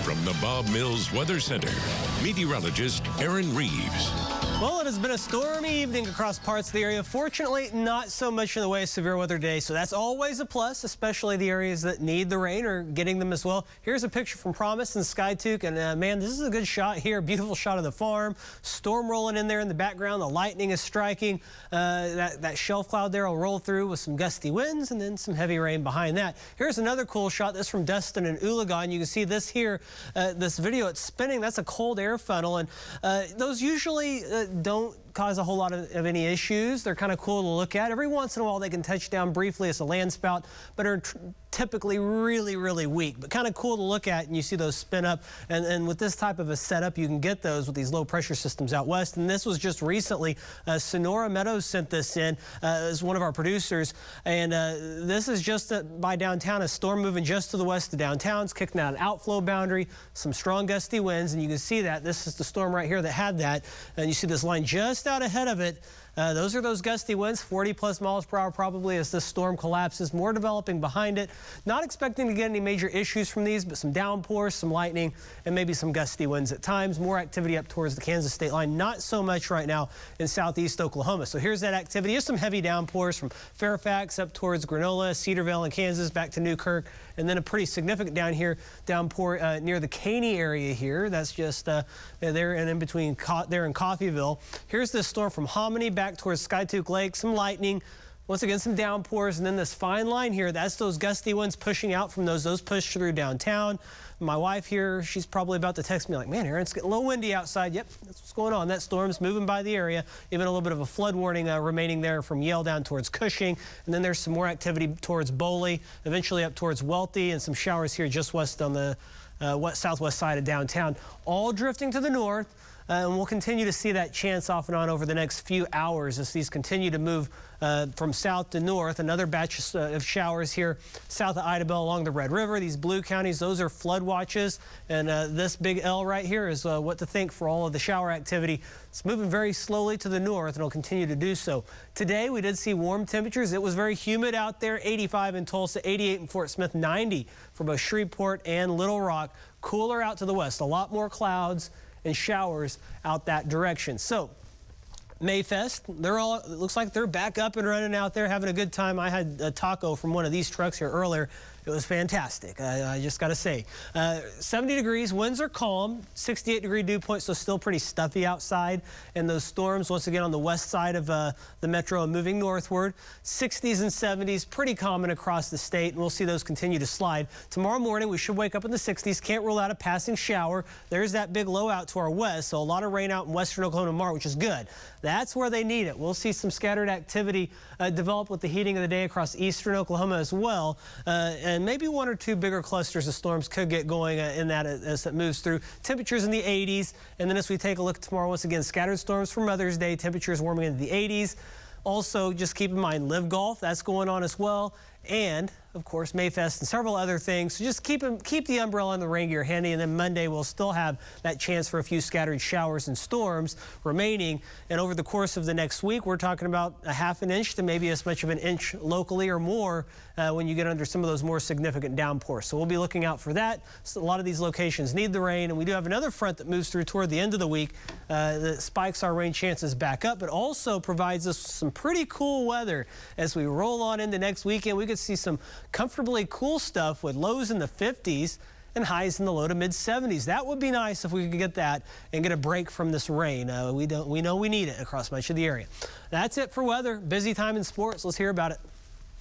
From the Bob Mills Weather Center, meteorologist Aaron Reeves. Well, it has been a stormy evening across parts of the area. Fortunately, not so much in the way of severe weather today, so that's always a plus, especially the areas that need the rain or getting them as well. Here's a picture from Promise and Skytook, and man, this is a good shot here. Beautiful shot of the farm. Storm rolling in there in the background. The lightning is striking. That shelf cloud there will roll through with some gusty winds and then some heavy rain behind that. Here's another cool shot. This from Destin and Oologah. You can see this here, this video, it's spinning. That's a cold air funnel, and those usually don't cause a whole lot of any issues. They're kind of cool to look at. Every once in a while they can touch down briefly as a land spout, but are typically really weak, but kind of cool to look at, and you see those spin up, and with this type of a setup you can get those with these low pressure systems out west. And this was just recently, Sonora Meadows sent this in as one of our producers, and this is just by downtown, a storm moving just to the west of downtown. It's kicking out an outflow boundary, some strong gusty winds, and you can see that this is the storm right here that had that, and you see this line just out ahead of it. Those are those gusty winds, 40+ miles per hour probably as this storm collapses. More developing behind it. Not expecting to get any major issues from these, but some downpours, some lightning, and maybe some gusty winds at times. More activity up towards the Kansas state line. Not so much right now in southeast Oklahoma. So here's that activity. Just some heavy downpours from Fairfax up towards Granola, Cedarville, and Kansas back to Newkirk. And then a pretty significant downpour near the Caney area here. That's just there and in between there in Coffeyville. Here's this storm from Hominy back towards Skytook Lake. Some lightning. Once again, some downpours, and then this fine line here, that's those gusty winds pushing out from those push through downtown. My wife here, she's probably about to text me like, man, Aaron, it's getting a little windy outside. Yep, that's what's going on. That storm's moving by the area. Even a little bit of a flood warning remaining there from Yale down towards Cushing. And then there's some more activity towards Boley, eventually up towards Welty, and some showers here just west on the southwest side of downtown. All drifting to the north. And we'll continue to see that chance off and on over the next few hours as these continue to move from south to north. Another batch of showers here south of Idabel along the Red River. These blue counties, those are flood watches. And this big L right here is what to think for all of the shower activity. It's moving very slowly to the north, and it'll continue to do so. Today, we did see warm temperatures. It was very humid out there, 85 in Tulsa, 88 in Fort Smith, 90 for both Shreveport and Little Rock. Cooler out to the west, a lot more clouds and showers out that direction. So Mayfest, it looks like they're back up and running out there, having a good time. I had a taco from one of these trucks here earlier. It was fantastic, I just got to say. 70 degrees, winds are calm, 68-degree dew point, so still pretty stuffy outside. And those storms, once again, on the west side of the metro and moving northward. 60s and 70s, pretty common across the state, and we'll see those continue to slide. Tomorrow morning, we should wake up in the 60s. Can't rule out a passing shower. There's that big low out to our west, so a lot of rain out in western Oklahoma tomorrow, which is good. That's where they need it. We'll see some scattered activity develop with the heating of the day across eastern Oklahoma as well. And maybe one or two bigger clusters of storms could get going in that as it moves through. Temperatures in the 80s. And then as we take a look tomorrow, once again, scattered storms for Mother's Day. Temperatures warming into the 80s. Also, just keep in mind Live Golf. That's going on as well. And, of course, Mayfest and several other things. So just keep the umbrella and the rain gear handy, and then Monday we'll still have that chance for a few scattered showers and storms remaining. And over the course of the next week, we're talking about a ½ an inch to maybe as much of an inch locally or more when you get under some of those more significant downpours. So we'll be looking out for that. So a lot of these locations need the rain, and we do have another front that moves through toward the end of the week that spikes our rain chances back up, but also provides us some pretty cool weather as we roll on into next weekend. We could see some comfortably cool stuff with lows in the 50s and highs in the low to mid 70s. That would be nice if we could get that and get a break from this rain. We know we need it across much of the area. That's it for weather. Busy time in sports. Let's hear about it.